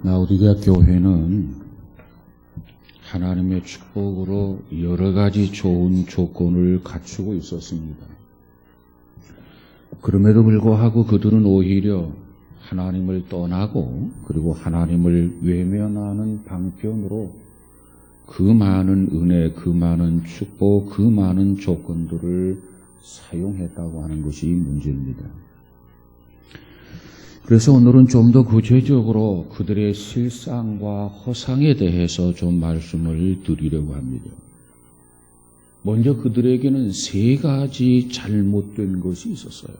라오디게아 교회는 하나님의 축복으로 여러 가지 좋은 조건을 갖추고 있었습니다. 그럼에도 불구하고 그들은 오히려 하나님을 떠나고 그리고 하나님을 외면하는 방편으로 그 많은 은혜, 그 많은 축복, 그 많은 조건들을 사용했다고 하는 것이 문제입니다. 그래서 오늘은 좀 더 구체적으로 그들의 실상과 허상에 대해서 좀 말씀을 드리려고 합니다. 먼저 그들에게는 세 가지 잘못된 것이 있었어요.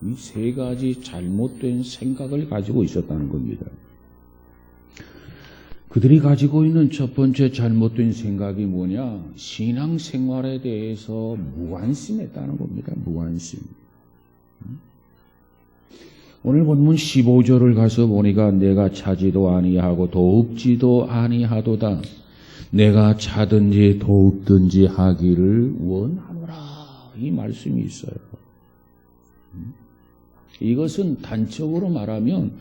이 세 가지 잘못된 생각을 가지고 있었다는 겁니다. 그들이 가지고 있는 첫 번째 잘못된 생각이 뭐냐? 신앙생활에 대해서 무관심했다는 겁니다. 무관심. 오늘 본문 15절을 가서 보니까 내가 차지도 아니하고 돕지도 아니하도다. 내가 차든지 돕든지 하기를 원하노라. 이 말씀이 있어요. 이것은 단적으로 말하면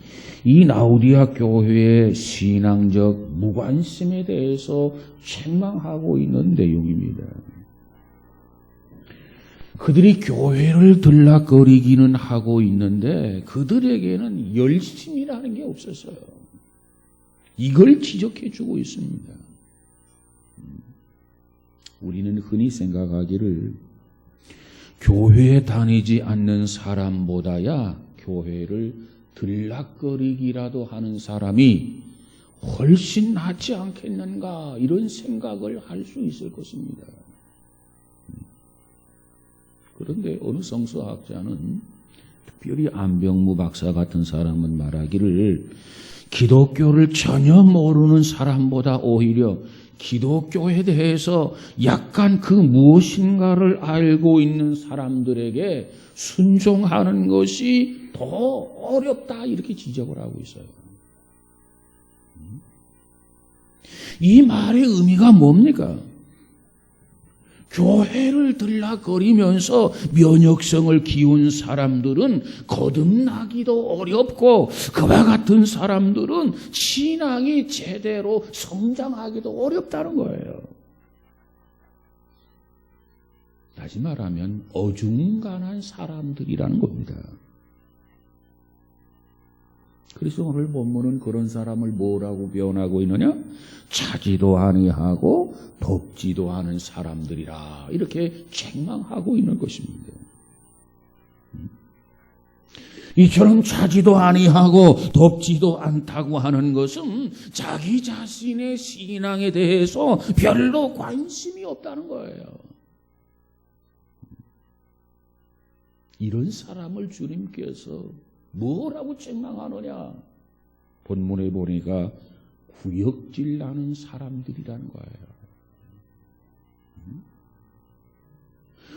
이 라오디게아 교회의 신앙적 무관심에 대해서 책망하고 있는 내용입니다. 그들이 교회를 들락거리기는 하고 있는데 그들에게는 열심이라는 게 없었어요. 이걸 지적해 주고 있습니다. 우리는 흔히 생각하기를 교회에 다니지 않는 사람보다야 교회를 들락거리기라도 하는 사람이 훨씬 낫지 않겠는가 이런 생각을 할 수 있을 것입니다. 그런데 어느 성서학자는 특별히 안병무 박사 같은 사람은 말하기를 기독교를 전혀 모르는 사람보다 오히려 기독교에 대해서 약간 그 무엇인가를 알고 있는 사람들에게 순종하는 것이 더 어렵다 이렇게 지적을 하고 있어요. 이 말의 의미가 뭡니까? 교회를 들락거리면서 면역성을 키운 사람들은 거듭나기도 어렵고 그와 같은 사람들은 신앙이 제대로 성장하기도 어렵다는 거예요. 다시 말하면 어중간한 사람들이라는 겁니다. 그래서 오늘 본문은 그런 사람을 뭐라고 표현하고 있느냐? 차지도 아니하고 돕지도 않은 사람들이라 이렇게 책망하고 있는 것입니다. 이처럼 차지도 아니하고 돕지도 않다고 하는 것은 자기 자신의 신앙에 대해서 별로 관심이 없다는 거예요. 이런 사람을 주님께서 뭐라고 책망하느냐? 본문에 보니까 구역질 나는 사람들이라는 거예요.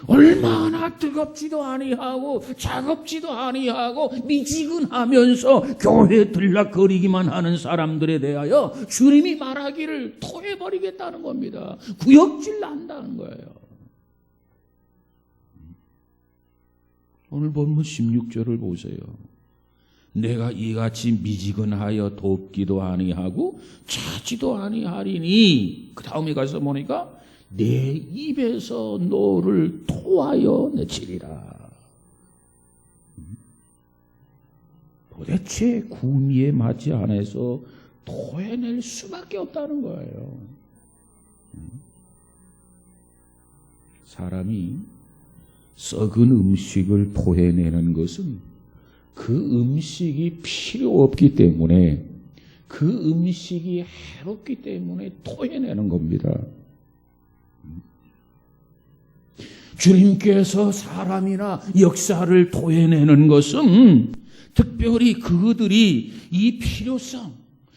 얼마나 뜨겁지도 아니하고 차갑지도 아니하고 미지근하면서 교회에 들락거리기만 하는 사람들에 대하여 주님이 말하기를 토해버리겠다는 겁니다. 구역질 난다는 거예요. 오늘 본문 16절을 보세요. 내가 이같이 미지근하여 돕기도 아니하고 차지도 아니하리니 그 다음에 가서 보니까 내 입에서 너를 토하여 내치리라. 도대체 구미에 맞지 않아서 토해낼 수밖에 없다는 거예요. 사람이 썩은 음식을 토해내는 것은 그 음식이 필요 없기 때문에 그 음식이 해롭기 때문에 토해내는 겁니다. 주님께서 사람이나 역사를 토해내는 것은 특별히 그들이 이 필요성,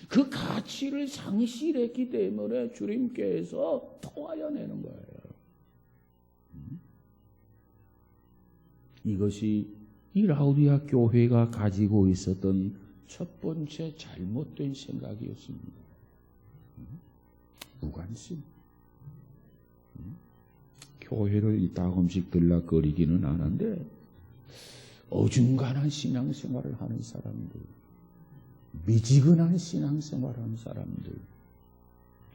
그 가치를 상실했기 때문에 주님께서 토하여 내는 거예요. 이것이 이 라오디게아 교회가 가지고 있었던 첫 번째 잘못된 생각이었습니다. 무관심. 교회를 이따금씩 들락거리기는 하는데 어중간한 신앙생활을 하는 사람들. 미지근한 신앙생활하는 사람들,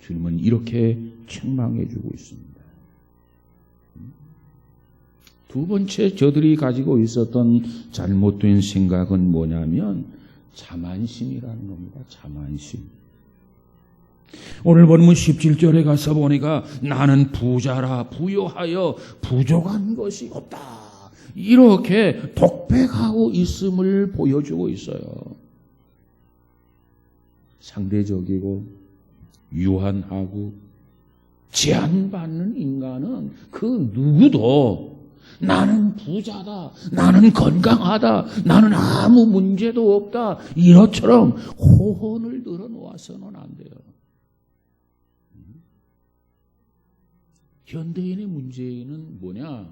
주님은 이렇게 책망해 주고 있습니다. 두 번째 저들이 가지고 있었던 잘못된 생각은 뭐냐면 자만심이라는 겁니다. 자만심. 오늘 본문 17절에 가서 보니까 나는 부자라 부요하여 부족한 것이 없다. 이렇게 독백하고 있음을 보여주고 있어요. 상대적이고 유한하고 제한받는 인간은 그 누구도 나는 부자다, 나는 건강하다, 나는 아무 문제도 없다, 이것처럼 호언을 늘어놓아서는 안 돼요. 현대인의 문제는 뭐냐?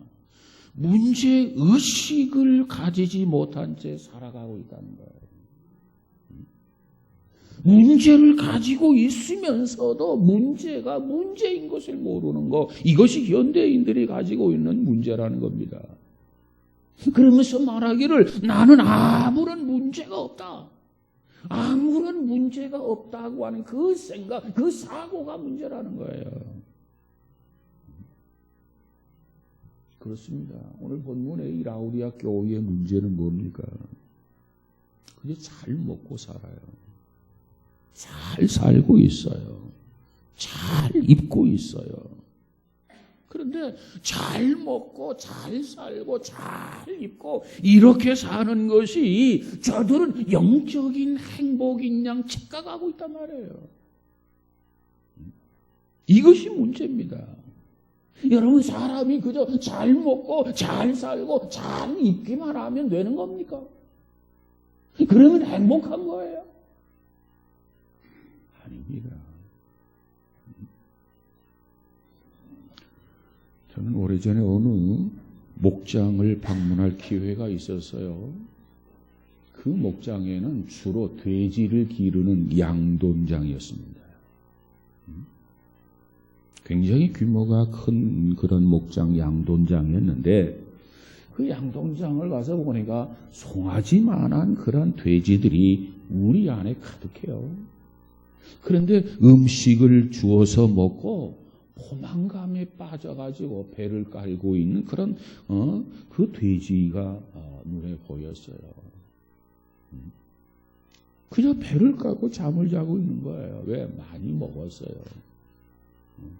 문제의식을 가지지 못한 채 살아가고 있다는 거예요. 문제를 가지고 있으면서도 문제가 문제인 것을 모르는 것, 이것이 현대인들이 가지고 있는 문제라는 겁니다. 그러면서 말하기를 나는 아무런 문제가 없다. 아무런 문제가 없다고 하는 그 생각, 그 사고가 문제라는 거예요. 그렇습니다. 오늘 본문의 이 라우디아 교회의 문제는 뭡니까? 그게 잘 먹고 살아요. 잘 살고 있어요. 잘 입고 있어요. 그런데 잘 먹고 잘 살고 잘 입고 이렇게 사는 것이 저들은 영적인 행복인 양 착각하고 있단 말이에요. 이것이 문제입니다. 여러분, 사람이 그저 잘 먹고 잘 살고 잘 입기만 하면 되는 겁니까? 그러면 행복한 거예요? 아닙니다. 저는 오래전에 어느 목장을 방문할 기회가 있었어요. 그 목장에는 주로 돼지를 기르는 양돈장이었습니다. 굉장히 규모가 큰 그런 목장 양돈장이었는데 그 양돈장을 가서 보니까 송아지만한 그런 돼지들이 우리 안에 가득해요. 그런데 음식을 주어서 먹고 포만감에 빠져가지고 배를 깔고 있는 그런 그 돼지가 눈에 보였어요. 그저 배를 깔고 잠을 자고 있는 거예요. 왜? 많이 먹었어요.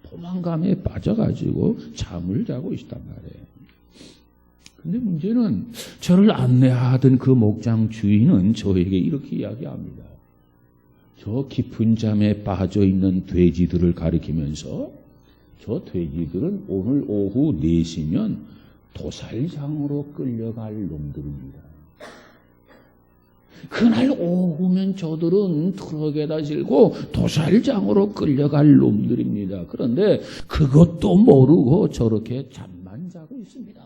포만감에 빠져가지고 잠을 자고 있단 말이에요. 근데 문제는 저를 안내하던 그 목장 주인은 저에게 이렇게 이야기합니다. 저 깊은 잠에 빠져있는 돼지들을 가리키면서 저 돼지들은 오늘 오후 4시면 도살장으로 끌려갈 놈들입니다. 그날 오후면 저들은 트럭에다 실고 도살장으로 끌려갈 놈들입니다. 그런데 그것도 모르고 저렇게 잠만 자고 있습니다.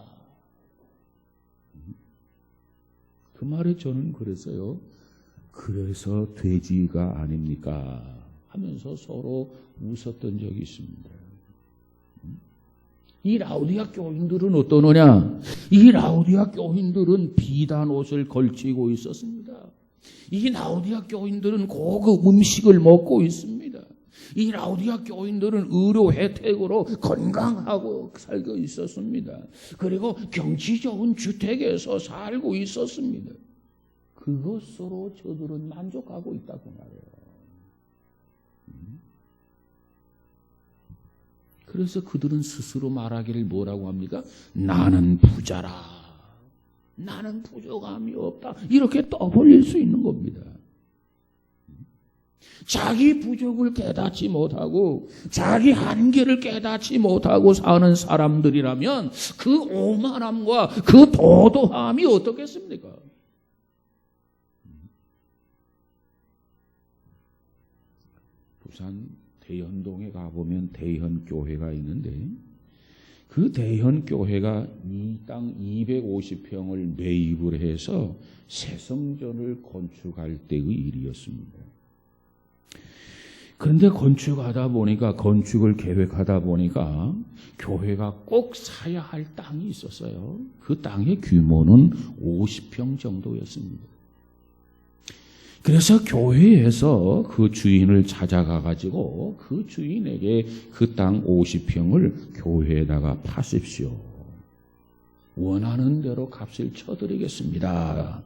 그 말에 저는 그랬어요. 그래서 돼지가 아닙니까? 하면서 서로 웃었던 적이 있습니다. 이 라우디아 교인들은 어떠느냐? 이 라우디아 교인들은 비단 옷을 걸치고 있었습니다. 이 라우디아 교인들은 고급 음식을 먹고 있습니다. 이 라우디아 교인들은 의료 혜택으로 건강하고 살고 있었습니다. 그리고 경치 좋은 주택에서 살고 있었습니다. 그것으로 저들은 만족하고 있다고 말해요. 그래서 그들은 스스로 말하기를 뭐라고 합니까? 나는 부자라. 나는 부족함이 없다. 이렇게 떠벌릴 수 있는 겁니다. 자기 부족을 깨닫지 못하고 자기 한계를 깨닫지 못하고 사는 사람들이라면 그 오만함과 그 도도함이 어떻겠습니까? 부산 대현동에 가보면 대현교회가 있는데 그 대현교회가 이 땅 250평을 매입을 해서 새 성전을 건축할 때의 일이었습니다. 그런데 건축을 계획하다 보니까 교회가 꼭 사야 할 땅이 있었어요. 그 땅의 규모는 50평 정도였습니다. 그래서 교회에서 그 주인을 찾아가 가지고 그 주인에게 그 땅 50평을 교회에다가 파십시오. 원하는 대로 값을 쳐드리겠습니다.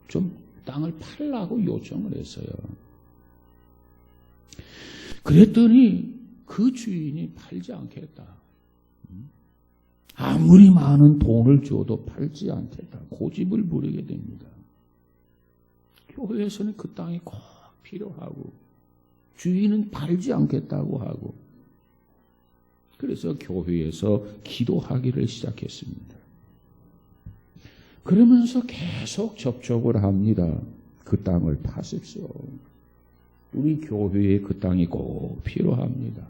좀 땅을 팔라고 요청을 했어요. 그랬더니 그 주인이 팔지 않겠다. 아무리 많은 돈을 줘도 팔지 않겠다. 고집을 부리게 됩니다. 교회에서는 그 땅이 꼭 필요하고 주인은 팔지 않겠다고 하고 그래서 교회에서 기도하기를 시작했습니다. 그러면서 계속 접촉을 합니다. 그 땅을 파십시오. 우리 교회에 그 땅이 꼭 필요합니다.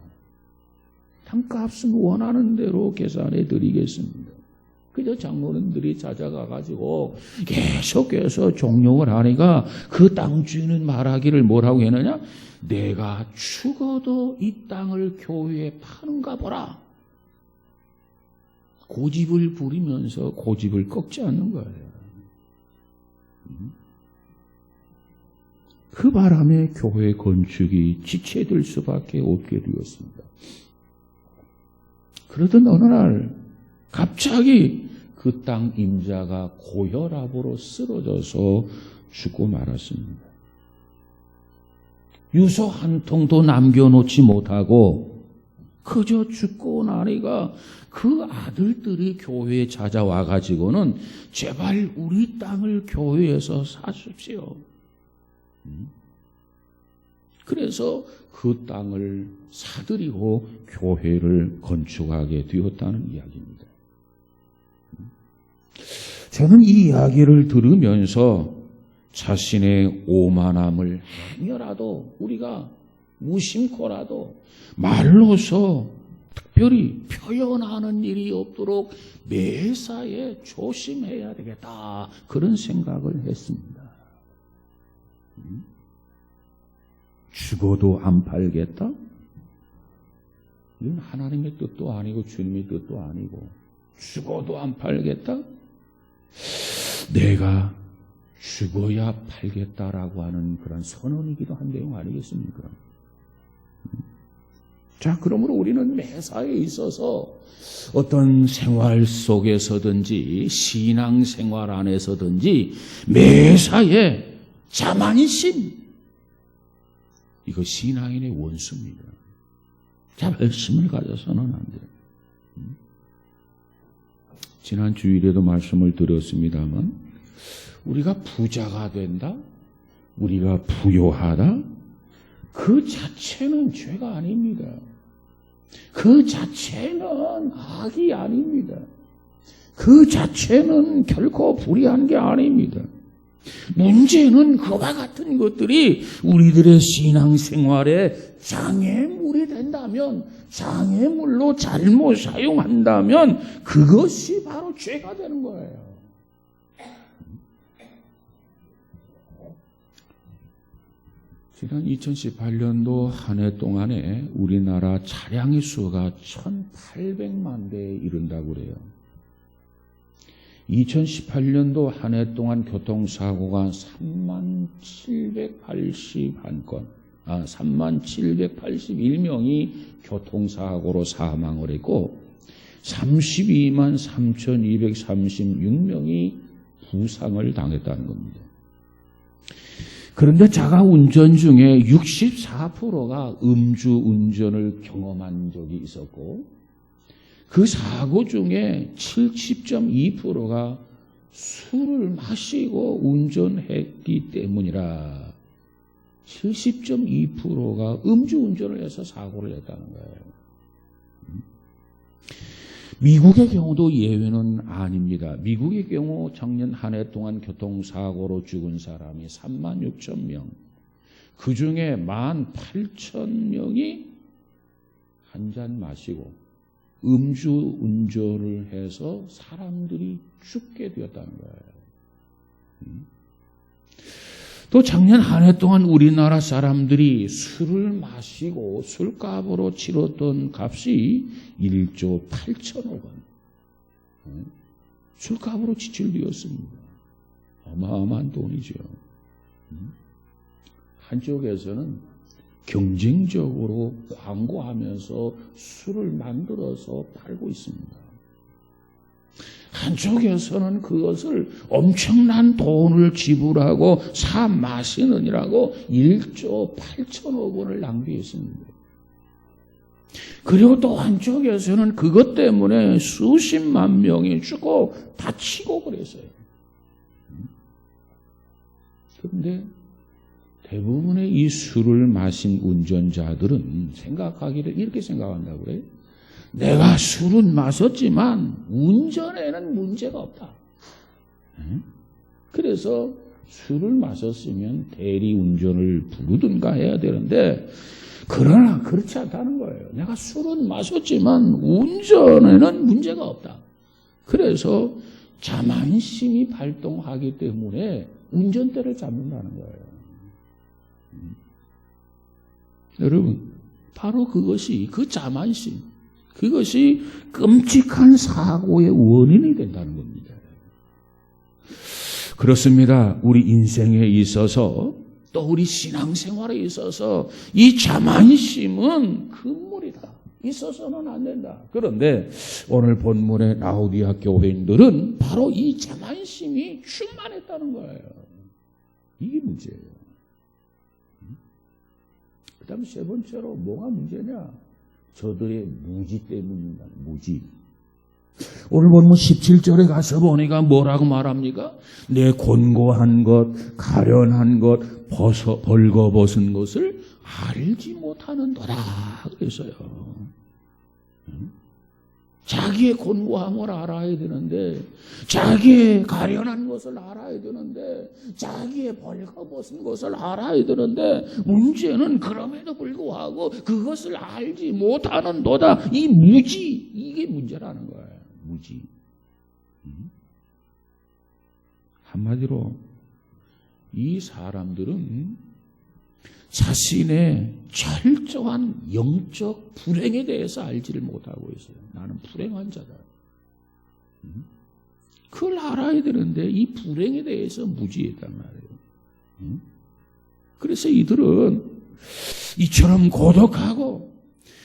땅값은 원하는 대로 계산해 드리겠습니다. 그저 장로님들이 찾아가가지고 계속해서 종용을 하니까 그 땅 주인은 말하기를 뭐라고 했느냐? 내가 죽어도 이 땅을 교회에 파는가 보라. 고집을 부리면서 고집을 꺾지 않는 거예요. 그 바람에 교회 건축이 지체될 수밖에 없게 되었습니다. 그러던 어느 날 갑자기 그 땅 임자가 고혈압으로 쓰러져서 죽고 말았습니다. 유서 한 통도 남겨놓지 못하고 그저 죽고 나니까 그 아들들이 교회에 찾아와 가지고는 제발 우리 땅을 교회에서 사십시오. 그래서 그 땅을 사들이고 교회를 건축하게 되었다는 이야기입니다. 저는 이 이야기를 들으면서 자신의 오만함을 행여라도 우리가 무심코라도 말로서 특별히 표현하는 일이 없도록 매사에 조심해야 되겠다. 그런 생각을 했습니다. 죽어도 안 팔겠다? 이건 하나님의 뜻도 아니고 주님의 뜻도 아니고 죽어도 안 팔겠다? 내가 죽어야 팔겠다라고 하는 그런 선언이기도 한 내용 아니겠습니까? 자, 그러므로 우리는 매사에 있어서 어떤 생활 속에서든지 신앙생활 안에서든지 매사에 자만심, 이거 신앙인의 원수입니다. 자발심을 가져서는 안 돼요. 지난 주일에도 말씀을 드렸습니다만 우리가 부자가 된다? 우리가 부요하다? 그 자체는 죄가 아닙니다. 그 자체는 악이 아닙니다. 그 자체는 결코 불의한 게 아닙니다. 문제는 그와 같은 것들이 우리들의 신앙생활에 장애물이 된다면, 장애물로 잘못 사용한다면 그것이 바로 죄가 되는 거예요. 지난 2018년도 한 해 동안에 우리나라 차량의 수가 1,800만 대에 이른다고 그래요. 2018년도 한 해 동안 교통사고가 3781건, 3781명이 교통사고로 사망을 했고 32만 3236명이 부상을 당했다는 겁니다. 그런데 자가 운전 중에 64%가 음주운전을 경험한 적이 있었고 그 사고 중에 70.2%가 술을 마시고 운전했기 때문이라 70.2%가 음주운전을 해서 사고를 했다는 거예요. 미국의 경우도 예외는 아닙니다. 미국의 경우 작년 한 해 동안 교통사고로 죽은 사람이 36,000명. 그 중에 18,000명이 한 잔 마시고 음주운전을 해서 사람들이 죽게 되었다는 거예요. 또 작년 한 해 동안 우리나라 사람들이 술을 마시고 술값으로 치렀던 값이 1조 8천억 원. 술값으로 지출되었습니다. 어마어마한 돈이죠. 한쪽에서는 경쟁적으로 광고하면서 술을 만들어서 팔고 있습니다. 한쪽에서는 그것을 엄청난 돈을 지불하고 사 마시느니라고 1조 8천억 원을 낭비했습니다. 그리고 또 한쪽에서는 그것 때문에 수십만 명이 죽고 다치고 그랬어요. 그런데 대부분의 이 술을 마신 운전자들은 생각하기를 이렇게 생각한다고 그래요. 내가 술은 마셨지만 운전에는 문제가 없다. 그래서 술을 마셨으면 대리운전을 부르든가 해야 되는데 그러나 그렇지 않다는 거예요. 내가 술은 마셨지만 운전에는 문제가 없다. 그래서 자만심이 발동하기 때문에 운전대를 잡는다는 거예요. 여러분, 바로 그것이 그 자만심, 그것이 끔찍한 사고의 원인이 된다는 겁니다. 그렇습니다. 우리 인생에 있어서 또 우리 신앙생활에 있어서 이 자만심은 금물이다. 있어서는 안 된다. 그런데 오늘 본문의 라우디아 교회인들은 바로 이 자만심이 충만했다는 거예요. 이게 문제예요. 그 다음 세 번째로 뭐가 문제냐? 저들의 무지 때문입니다. 무지. 오늘 본문 17절에 가서 보니까 뭐라고 말합니까? 내 곤고한 것, 가련한 것, 벌거벗은 것을 알지 못하는도다. 그랬어요. 자기의 곤고함을 알아야 되는데, 자기의 가련한 것을 알아야 되는데, 자기의 벌거벗은 것을 알아야 되는데, 문제는 그럼에도 불구하고 그것을 알지 못하는도다. 이 무지, 이게 문제라는 거예요. 무지. 한마디로 이 사람들은 자신의 철저한 영적 불행에 대해서 알지를 못하고 있어요. 나는 불행한 자다. 그걸 알아야 되는데 이 불행에 대해서 무지했단 말이에요. 그래서 이들은 이처럼 고독하고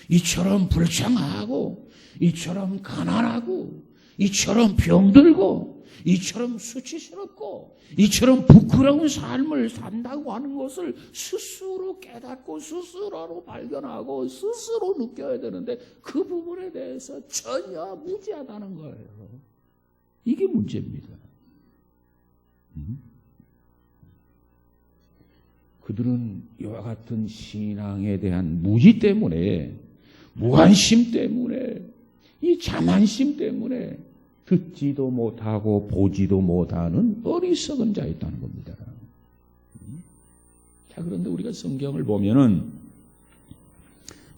이처럼 불쌍하고 이처럼 가난하고 이처럼 병들고 이처럼 수치스럽고 이처럼 부끄러운 삶을 산다고 하는 것을 스스로 깨닫고 스스로 발견하고 스스로 느껴야 되는데 그 부분에 대해서 전혀 무지하다는 거예요. 이게 문제입니다. 그들은 이와 같은 신앙에 대한 무지 때문에 무관심 때문에 이 자만심 때문에 듣지도 못하고 보지도 못하는 어리석은 자였다는 겁니다. 자, 그런데 우리가 성경을 보면은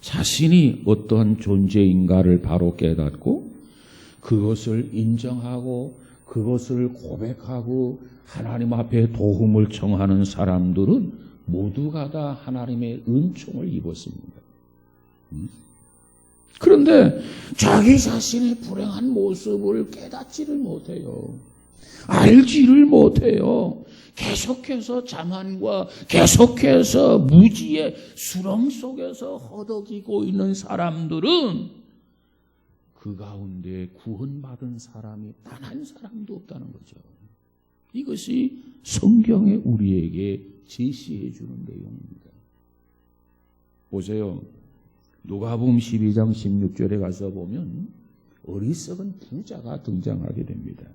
자신이 어떠한 존재인가를 바로 깨닫고 그것을 인정하고 그것을 고백하고 하나님 앞에 도움을 청하는 사람들은 모두가 다 하나님의 은총을 입었습니다. 그런데 자기 자신의 불행한 모습을 깨닫지를 못해요. 알지를 못해요. 계속해서 자만과 계속해서 무지의 수렁 속에서 허덕이고 있는 사람들은 그 가운데 구원받은 사람이 단 한 사람도 없다는 거죠. 이것이 성경에 우리에게 제시해 주는 내용입니다. 보세요. 누가복음 12장 16절에 가서 보면 어리석은 부자가 등장하게 됩니다.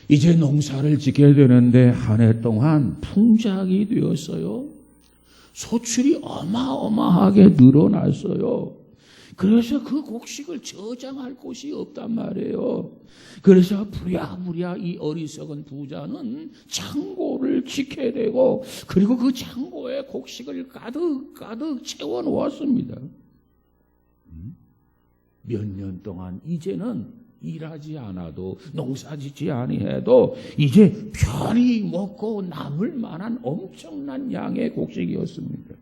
이제 농사를 짓게 되는데 한 해 동안 풍작이 되었어요. 소출이 어마어마하게 늘어났어요. 그래서 그 곡식을 저장할 곳이 없단 말이에요. 그래서 부랴부랴 이 어리석은 부자는 창고를 짓게 되고 그리고 그 창고에 곡식을 가득 채워 놓았습니다. 몇 년 동안 이제는 일하지 않아도 농사 짓지 아니해도 이제 편히 먹고 남을 만한 엄청난 양의 곡식이었습니다.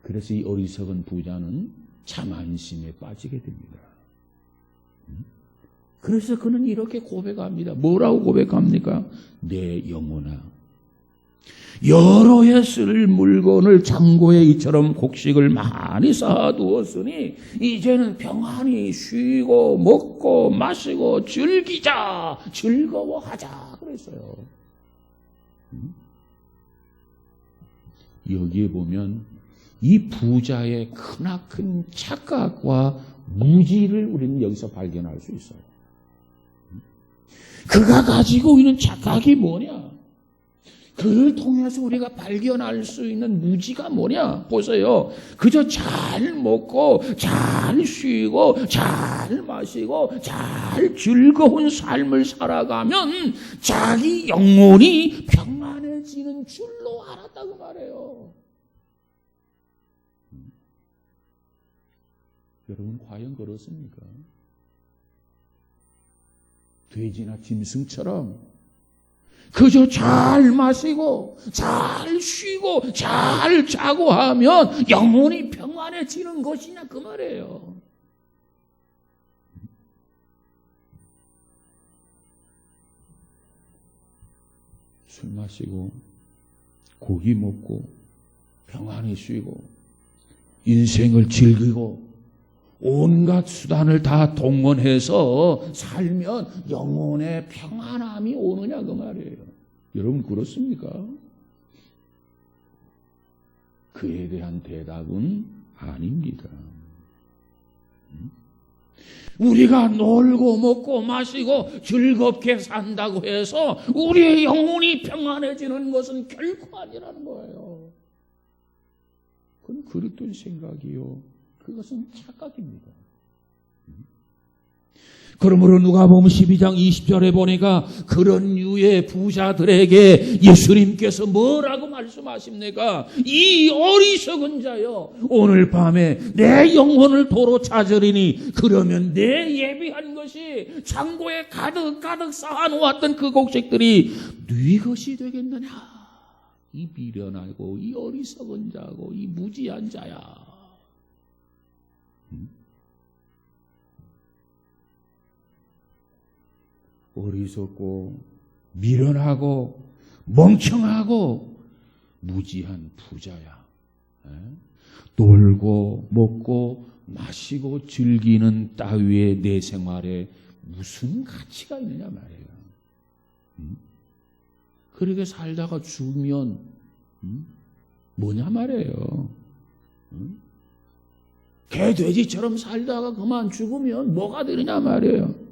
그래서 이 어리석은 부자는 자만심에 빠지게 됩니다. 그래서 그는 이렇게 고백합니다. 뭐라고 고백합니까? 내 영혼아, 여러 해 쓸 물건을 창고에 이처럼 곡식을 많이 쌓아두었으니 이제는 평안히 쉬고 먹고 마시고 즐기자, 즐거워하자 그랬어요. 여기에 보면 이 부자의 크나큰 착각과 무지를 우리는 여기서 발견할 수 있어요. 그가 가지고 있는 착각이 뭐냐? 그를 통해서 우리가 발견할 수 있는 무지가 뭐냐? 보세요. 그저 잘 먹고 잘 쉬고 잘 마시고 잘 즐거운 삶을 살아가면 자기 영혼이 평안해지는 줄로 알았다고 말해요. 여러분 과연 그렇습니까? 돼지나 짐승처럼 그저 잘 마시고 잘 쉬고 잘 자고 하면 영혼이 평안해지는 것이냐 그 말이에요. 술 마시고 고기 먹고 평안히 쉬고 인생을 즐기고 온갖 수단을 다 동원해서 살면 영혼의 평안함이 오느냐 그 말이에요. 여러분 그렇습니까? 그에 대한 대답은 아닙니다. 우리가 놀고 먹고 마시고 즐겁게 산다고 해서 우리의 영혼이 평안해지는 것은 결코 아니라는 거예요. 그건 그릇된 생각이요. 그것은 착각입니다. 그러므로 누가복음 12장 20절에 보니까 그런 유의 부자들에게 예수님께서 뭐라고 말씀하십니까? 이 어리석은 자여, 오늘 밤에 내 영혼을 도로 찾으리니 그러면 내 예비한 것이 창고에 가득 쌓아놓았던 그 곡식들이 네 것이 되겠느냐? 이 미련하고 이 어리석은 자고 이 무지한 자야. 어리석고 미련하고 멍청하고 무지한 부자야. 놀고 먹고 마시고 즐기는 따위의 내 생활에 무슨 가치가 있느냐 말이에요. 그렇게 살다가 죽으면 뭐냐 말이에요. 개 돼지처럼 살다가 그만 죽으면 뭐가 되느냐 말이에요.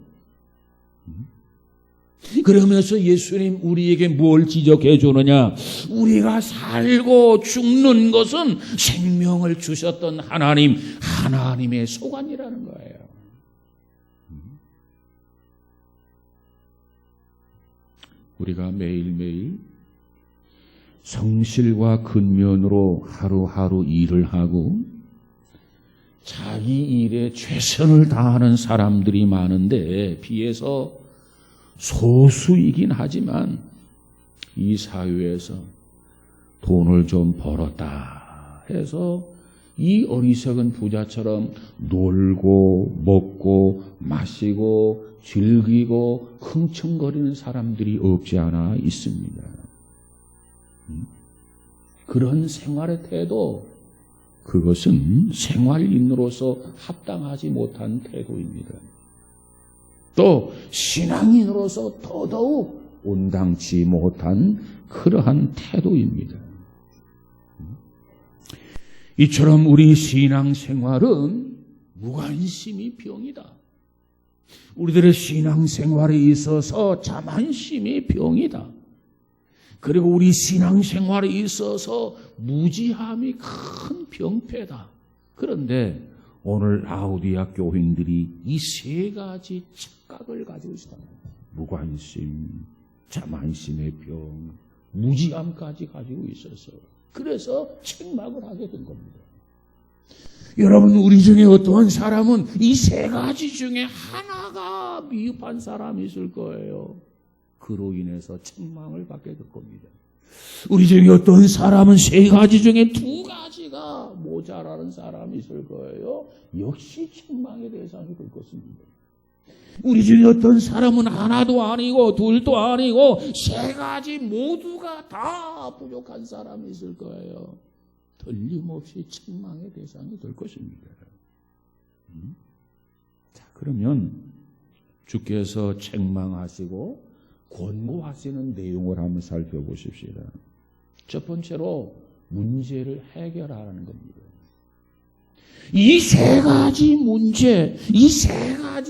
그러면서 예수님 우리에게 뭘 지적해 주느냐? 우리가 살고 죽는 것은 생명을 주셨던 하나님의 소관이라는 거예요. 우리가 매일매일 성실과 근면으로 하루하루 일을 하고 자기 일에 최선을 다하는 사람들이 많은데 비해서 소수이긴 하지만 이 사회에서 돈을 좀 벌었다 해서 이 어리석은 부자처럼 놀고 먹고 마시고 즐기고 흥청거리는 사람들이 없지 않아 있습니다. 그런 생활의 태도, 그것은 생활인으로서 합당하지 못한 태도입니다. 또 신앙인으로서 더더욱 온당치 못한 그러한 태도입니다. 이처럼 우리 신앙생활은 무관심이 병이다. 우리들의 신앙생활에 있어서 자만심이 병이다. 그리고 우리 신앙생활에 있어서 무지함이 큰 병폐다. 그런데 오늘 라우디아 교인들이 이 세 가지 착각을 가지고 있어요. 무관심, 자만심의 병, 무지함까지 가지고 있어서 그래서 책망을 하게 된 겁니다. 여러분, 우리 중에 어떠한 사람은 이 세 가지 중에 하나가 미흡한 사람이 있을 거예요. 그로 인해서 책망을 받게 될 겁니다. 우리 중에 어떤 사람은 세 가지 중에 두 가지가 모자라는 사람이 있을 거예요. 역시 책망의 대상이 될 것입니다. 우리 중에 어떤 사람은 하나도 아니고 둘도 아니고 세 가지 모두가 다 부족한 사람이 있을 거예요. 틀림없이 책망의 대상이 될 것입니다. 자, 그러면 주께서 책망하시고 권고하시는 내용을 한번 살펴보십시다. 첫 번째로 문제를 해결하라는 겁니다. 이 세 가지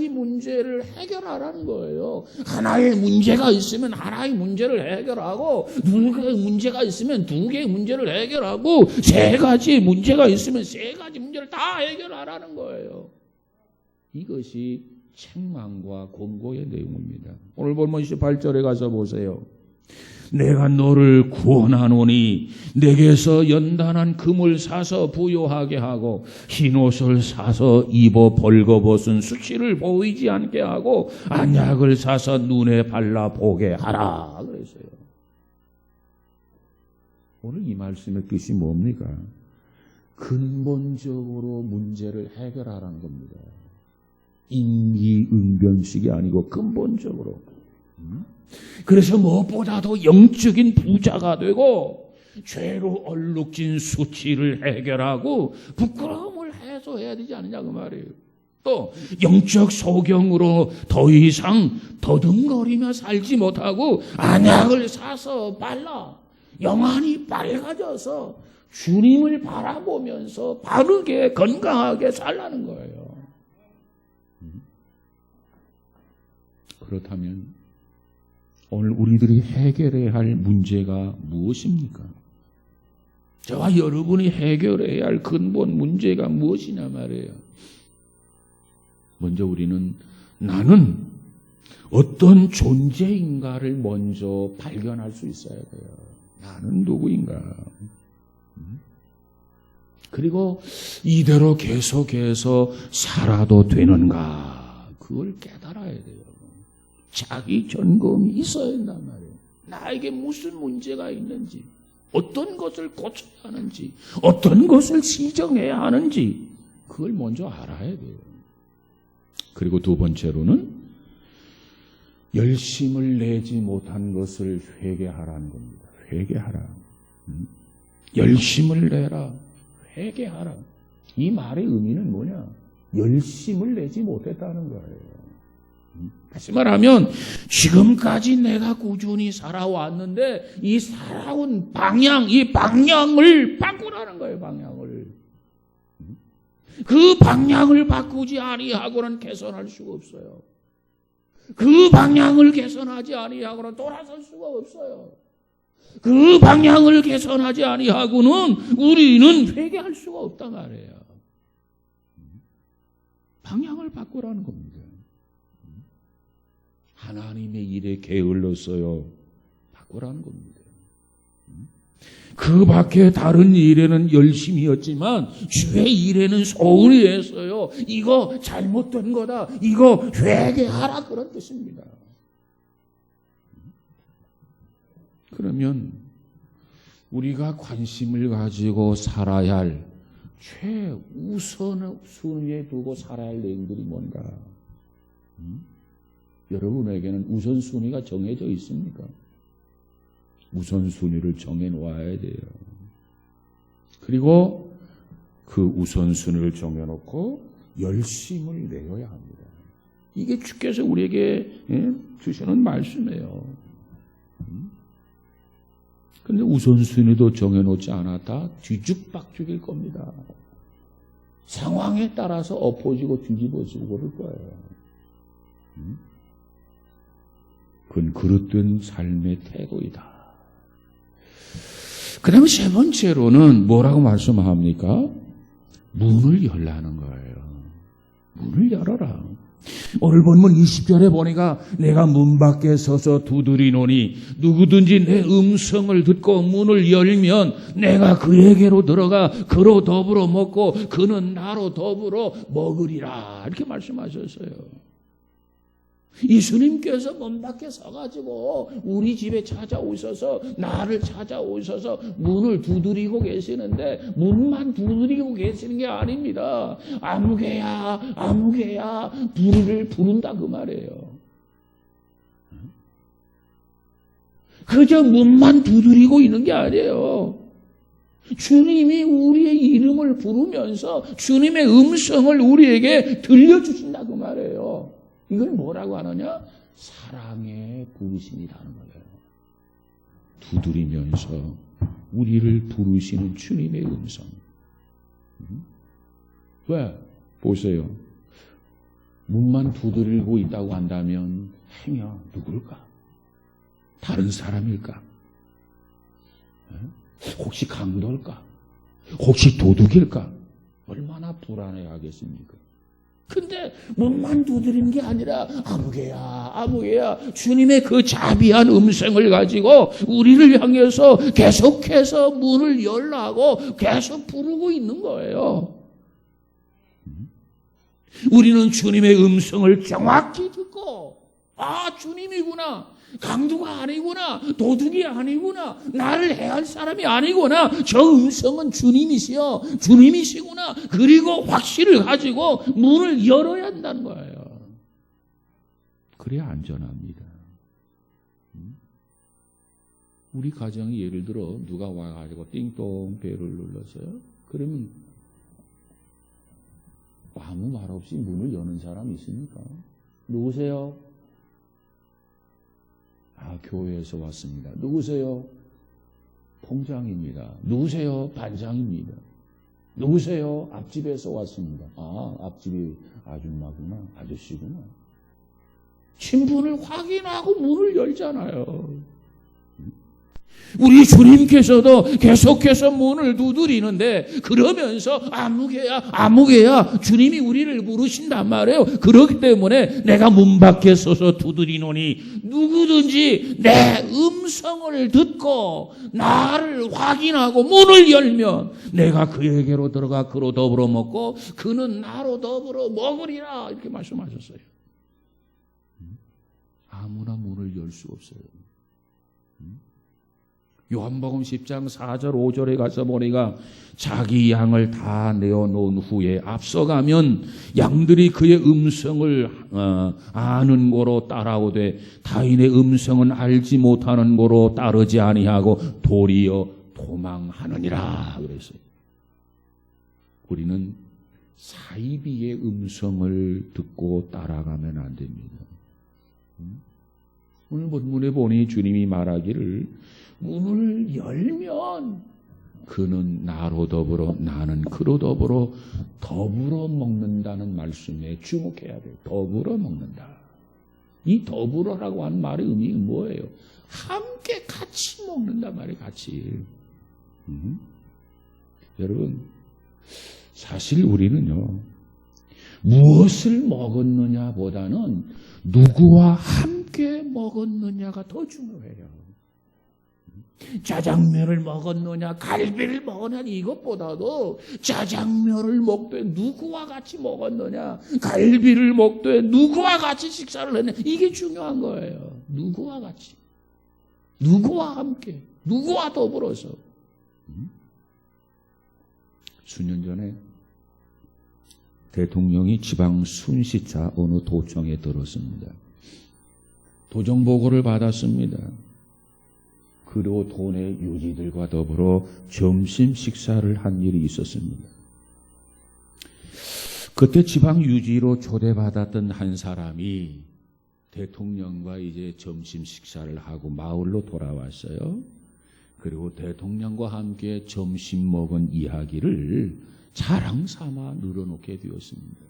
문제를 해결하라는 거예요. 하나의 문제가 있으면 하나의 문제를 해결하고, 두 개의 문제가 있으면 두 개의 문제를 해결하고, 세 가지 문제가 있으면 세 가지 문제를 다 해결하라는 거예요. 이것이 책망과 권고의 내용입니다. 오늘 본문 18절에 가서 보세요. 내가 너를 구원하노니 내게서 연단한 금을 사서 부요하게 하고 흰옷을 사서 입어 벌거벗은 수치를 보이지 않게 하고 안약을 사서 눈에 발라 보게 하라 그랬어요. 오늘 이 말씀의 뜻이 뭡니까? 근본적으로 문제를 해결하라는 겁니다. 임기응변식이 아니고 근본적으로. 그래서 무엇보다도 영적인 부자가 되고 죄로 얼룩진 수치를 해결하고 부끄러움을 해소해야 되지 않느냐 그 말이에요. 또 영적 소경으로 더 이상 더듬거리며 살지 못하고 안약을 사서 발라 영안이 밝아져서 주님을 바라보면서 바르게 건강하게 살라는 거예요. 그렇다면 오늘 우리들이 해결해야 할 문제가 무엇입니까? 저와 여러분이 해결해야 할 근본 문제가 무엇이냐 말이에요. 먼저 우리는 나는 어떤 존재인가를 먼저 발견할 수 있어야 돼요. 나는 누구인가? 그리고 이대로 계속해서 살아도 되는가? 그걸 깨달아야 돼요. 자기 점검이 있어야 한단 말이에요. 나에게 무슨 문제가 있는지, 어떤 것을 고쳐야 하는지, 어떤 것을 시정해야 하는지 그걸 먼저 알아야 돼요. 그리고 두 번째로는 열심을 내지 못한 것을 회개하라는 겁니다. 회개하라. 열심을 내라. 회개하라. 이 말의 의미는 뭐냐? 열심을 내지 못했다는 거예요. 다시 말하면 지금까지 내가 꾸준히 살아왔는데 이 살아온 방향, 이 방향을 바꾸라는 거예요. 방향을. 그 방향을 바꾸지 아니하고는 개선할 수가 없어요. 그 방향을 개선하지 아니하고는 돌아설 수가 없어요. 그 방향을 개선하지 아니하고는 우리는 회개할 수가 없단 말이에요. 방향을 바꾸라는 겁니다. 하나님의 일에 게을렀어요. 바꾸라는 겁니다. 그 밖에 다른 일에는 열심히 했지만 주의 일에는 소홀히 했어요. 이거 잘못된 거다. 이거 회개하라 그런 뜻입니다. 그러면 우리가 관심을 가지고 살아야 할 최우선 순위에 두고 살아야 할 내용들이 뭔가? 여러분에게는 우선순위가 정해져 있습니까? 우선순위를 정해놓아야 돼요. 그리고 그 우선순위를 정해놓고 열심을 내어야 합니다. 이게 주께서 우리에게 주시는 말씀이에요. 그런데 우선순위도 정해놓지 않았다 뒤죽박죽일 겁니다. 상황에 따라서 엎어지고 뒤집어지고 그럴 거예요. 그건 그릇된 삶의 태도이다. 그 다음에 세 번째로는 뭐라고 말씀합니까? 문을 열라는 거예요. 문을 열어라. 오늘 본문 20절에 보니까 내가 문 밖에 서서 두드리노니 누구든지 내 음성을 듣고 문을 열면 내가 그에게로 들어가 그로 더불어 먹고 그는 나로 더불어 먹으리라. 이렇게 말씀하셨어요. 예수님께서 문 밖에 서가지고 우리 집에 찾아오셔서 나를 찾아오셔서 문을 두드리고 계시는데 문만 두드리고 계시는 게 아닙니다. 아무개야 아무개야 불을 부른다 그 말이에요. 그저 문만 두드리고 있는 게 아니에요. 주님이 우리의 이름을 부르면서 주님의 음성을 우리에게 들려주신다 그 말이에요. 이걸 뭐라고 하느냐? 사랑의 부르심이라는 거예요. 두드리면서 우리를 부르시는 주님의 음성. 왜? 보세요. 문만 두드리고 있다고 한다면 행여 누굴까? 다른 사람일까? 혹시 강도일까? 혹시 도둑일까? 얼마나 불안해하겠습니까? 근데 문만 두드리는 게 아니라 아무개야 아무개야 주님의 그 자비한 음성을 가지고 우리를 향해서 계속해서 문을 열라고 계속 부르고 있는 거예요. 우리는 주님의 음성을 정확히 듣고 아 주님이구나. 강도가 아니구나. 도둑이 아니구나. 나를 해할 사람이 아니구나. 저 음성은 주님이시구나. 그리고 확신을 가지고 문을 열어야 한다는 거예요. 그래야 안전합니다. 우리 가정이 예를 들어 누가 와가지고 띵동 벨을 눌렀어요. 그러면 아무 말 없이 문을 여는 사람이 있습니까? 누구세요? 아, 교회에서 왔습니다. 누구세요? 통장입니다. 누구세요? 반장입니다. 누구세요? 앞집에서 왔습니다. 아, 앞집이 아줌마구나. 아저씨구나. 신분을 확인하고 문을 열잖아요. 우리 주님께서도 계속해서 문을 두드리는데 그러면서 아무개야 주님이 우리를 부르신단 말이에요. 그렇기 때문에 내가 문 밖에 서서 두드리노니 누구든지 내 음성을 듣고 나를 확인하고 문을 열면 내가 그에게로 들어가 그로 더불어 먹고 그는 나로 더불어 먹으리라 이렇게 말씀하셨어요. 아무나 문을 열 수 없어요. 요한복음 10장 4절 5절에 가서 보니까 자기 양을 다 내어놓은 후에 앞서가면 양들이 그의 음성을 아는 고로 따라오되 타인의 음성은 알지 못하는 고로 따르지 아니하고 도리어 도망하느니라 그랬어요. 우리는 사이비의 음성을 듣고 따라가면 안 됩니다. 오늘 본문에 보니 주님이 말하기를 문을 열면 그는 나로 더불어 나는 그로 더불어 먹는다는 말씀에 주목해야 돼요. 더불어 먹는다. 이 더불어라고 하는 말의 의미가 뭐예요? 함께 같이 먹는다 말이에요. 같이. 여러분 사실 우리는요 무엇을 먹었느냐 보다는 누구와 함께 먹었느냐가 더 중요해요. 짜장면을 먹었느냐 갈비를 먹었느냐 이것보다도 짜장면을 먹되 누구와 같이 먹었느냐 갈비를 먹되 누구와 같이 식사를 했느냐 이게 중요한 거예요. 누구와 같이 누구와 함께 누구와 더불어서 수년 전에 대통령이 지방 순시차 어느 도청에 들었습니다. 도정보고를 받았습니다. 그리고 도내 유지들과 더불어 점심 식사를 한 일이 있었습니다. 그때 지방 유지로 초대받았던 한 사람이 대통령과 이제 점심 식사를 하고 마을로 돌아왔어요. 그리고 대통령과 함께 점심 먹은 이야기를 자랑 삼아 늘어놓게 되었습니다.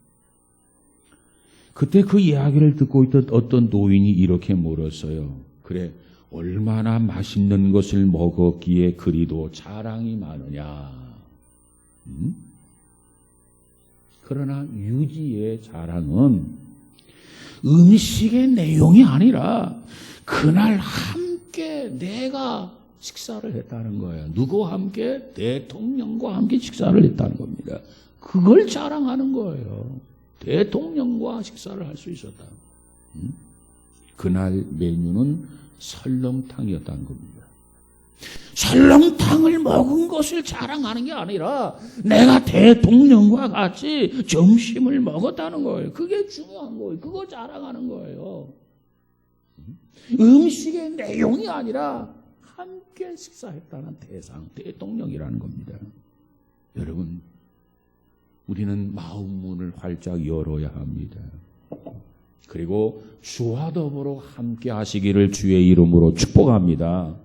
그때 그 이야기를 듣고 있던 어떤 노인이 이렇게 물었어요. 그래, 얼마나 맛있는 것을 먹었기에 그리도 자랑이 많으냐. 그러나 유지의 자랑은 음식의 내용이 아니라 그날 함께 내가 식사를 했다는 거예요. 누구와 함께? 대통령과 함께 식사를 했다는 겁니다. 그걸 자랑하는 거예요. 대통령과 식사를 할 수 있었다. 그날 메뉴는 설렁탕이었다는 겁니다. 설렁탕을 먹은 것을 자랑하는 게 아니라 내가 대통령과 같이 점심을 먹었다는 거예요. 그게 중요한 거예요. 그거 자랑하는 거예요. 음식의 내용이 아니라 함께 식사했다는 대통령이라는 겁니다. 여러분, 우리는 마음 문을 활짝 열어야 합니다. 그리고 주와 더불어 함께 하시기를 주의 이름으로 축복합니다.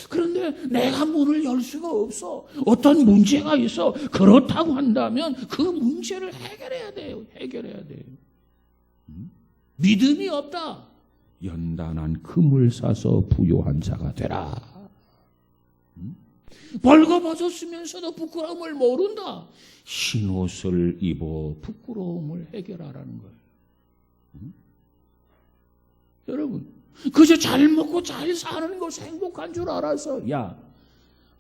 그런데 내가 문을 열 수가 없어. 어떤 문제가 있어. 그렇다고 한다면 그 문제를 해결해야 돼요. 해결해야 돼요. 믿음이 없다. 연단한 금을 사서 부요한 자가 되라. 벌거벗어 쓰면서도 부끄러움을 모른다. 흰옷을 입어 부끄러움을 해결하라는 거예요. 여러분, 그저 잘 먹고 잘 사는 것이 행복한 줄 알아서 야,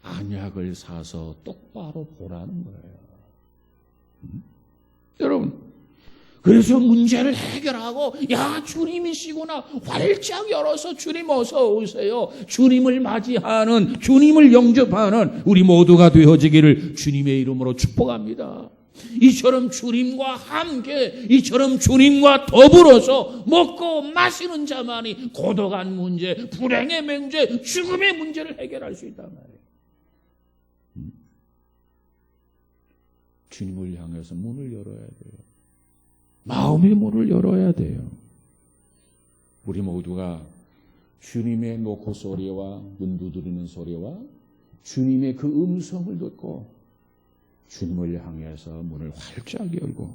안약을 사서 똑바로 보라는 거예요. 여러분, 그래서 문제를 해결하고 야, 주님이시구나 활짝 열어서 주님 어서 오세요. 주님을 맞이하는, 주님을 영접하는 우리 모두가 되어지기를 주님의 이름으로 축복합니다. 이처럼 주님과 함께, 이처럼 주님과 더불어서 먹고 마시는 자만이 고독한 문제, 불행의 문제, 죽음의 문제를 해결할 수 있단 말이에요. 주님을 향해서 문을 열어야 돼요. 마음의 문을 열어야 돼요. 우리 모두가 주님의 노크 소리와 눈 두드리는 소리와 주님의 그 음성을 듣고 주님을 향해서 문을 활짝 열고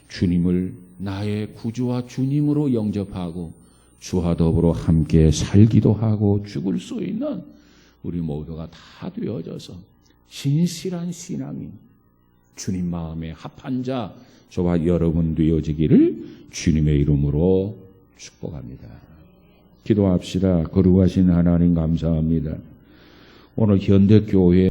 주님을 나의 구주와 주님으로 영접하고 주와 더불어 함께 살기도 하고 죽을 수 있는 우리 모두가 다 되어져서 신실한 신앙인, 주님 마음에 합한 자 저와 여러분 되어지기를 주님의 이름으로 축복합니다. 기도합시다. 거룩하신 하나님 감사합니다. 오늘 현대교회